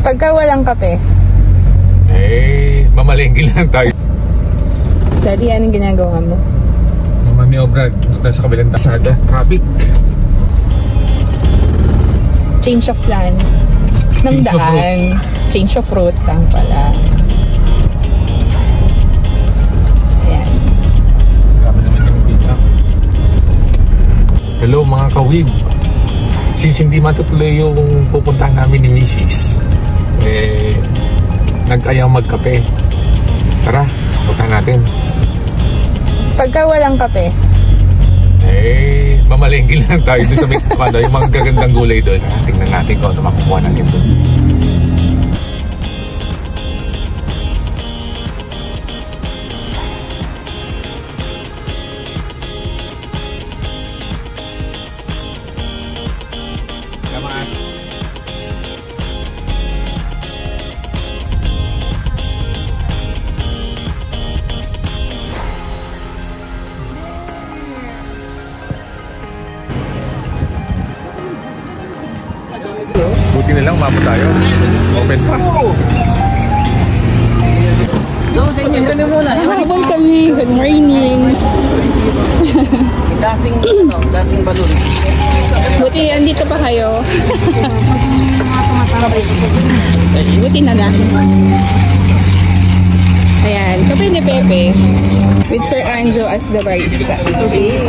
Pagka walang kape? Eh, mamalengke lang tayo. Daddy, anong ginagawa mo? Mamaniobra sa kabilang dasada. Traffic. Change of plan. Ng daan. Change of route lang pala. Ayan. Grabe naman yung pick up. Hello mga kawib. Since hindi matutuloy yung pupuntahan namin ni Mrs. Eh, nag-ayaw magkape. Tara, punta natin. Pagka walang kape? Eh, mamalengke lang tayo doon sa may kapado. Yung mga gagandang gulay doon. Tingnan natin kung ano makukuha natin doon. Buti na lang, umabot tayo. Open pa. Habol kami. Good morning. Dancing balloon. Buti andito pa kayo. Buti na lang. Ayan, kape ni Pepe. With Sir Anjo as the barista. Okay.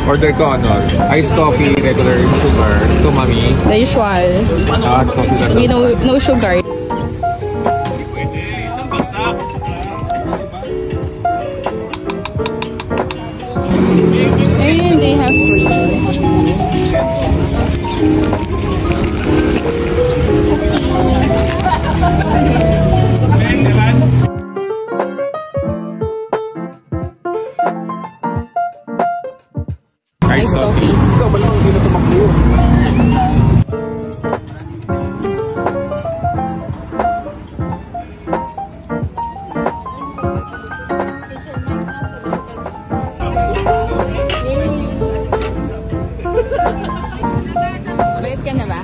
Order ko ano, iced coffee, regular sugar, ito mami. The usual. Coffee lang. We no sugar. And they have free. Iced coffee. Ikaw, balik hindi na tumakbo. Bayad ka na ba?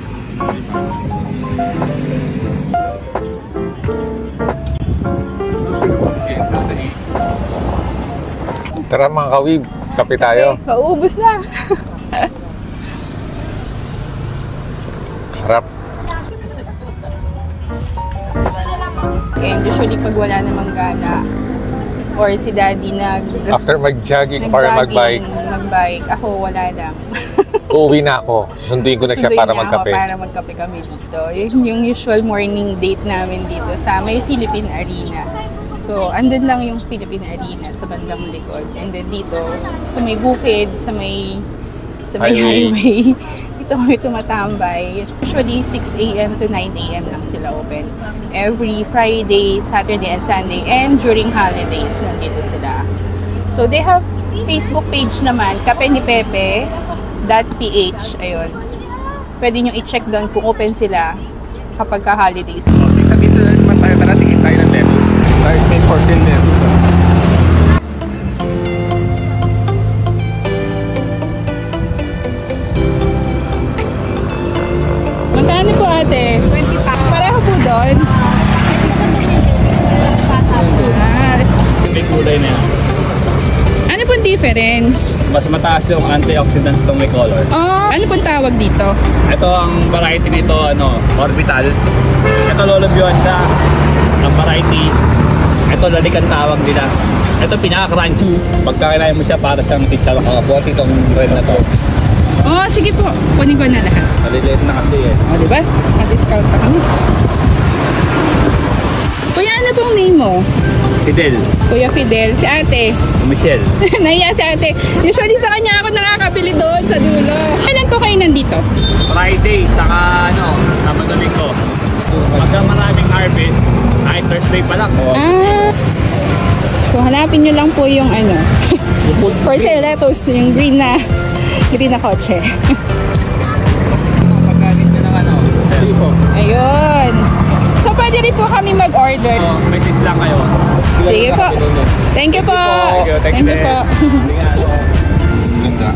Tara mga kawib, kape tayo. Okay, kaubos na. Sarap. And usually pag wala namang gana or si daddy After mag-jogging or mag-bike, ako wala lang. uuwi na ako. Susunduin ko na siya para magkape. Para magkape kami dito. Yun yung usual morning date namin dito sa may Philippine Arena. So, andun lang yung Philippine Arena sa bandang likod. And then dito, sa may bukid, sa may highway. Dito kami tumatambay. Usually, 6 a.m. to 9 a.m. lang sila open. Every Friday, Saturday, and Sunday. And during holidays, nandito sila. So, they have Facebook page naman, Kape ni Pepe .ph. Ayun. Pwede nyo i-check doon kung open sila kapag ka-holidays. So, since dito na naman tayo, tara, tingin tayo ng lettuce. Tayo is made for sale lettuce. Magkano po ate? 20 pa. Pareho po doon? May kulay na yan. Ano pong difference? Mas mataas yung antioxidant itong may color. Oh, ano pong tawag dito? Ito ang variety nito, orbital. Ito lolobyuan ka. Ang variety, ito lalikan tawag nila. Ito pinaka-crunchy. Pagka kinain mo siya para siyang pizza lang kakabot itong red na to. Oh, sige po. Kunin ko na lahat. Naliliit na kasi eh. O, diba? Ma-discount pa kami. Kuya, ano pong name mo? Fidel. Kuya Fidel. Si ate. Michelle. Nahiya si ate. Usually sa kanya ako nakakabili doon sa dulo. Kailan po kayo nandito? Friday, saka Sabado Linggo. Pagka maraming harvest, kahit Thursday pa lang. So hanapin nyo lang po yung for sale lettuce, yung green na kotse. pwede po kami mag-order. Message lang kayo. Sige po. Thank you po. Thank you po. Ganda.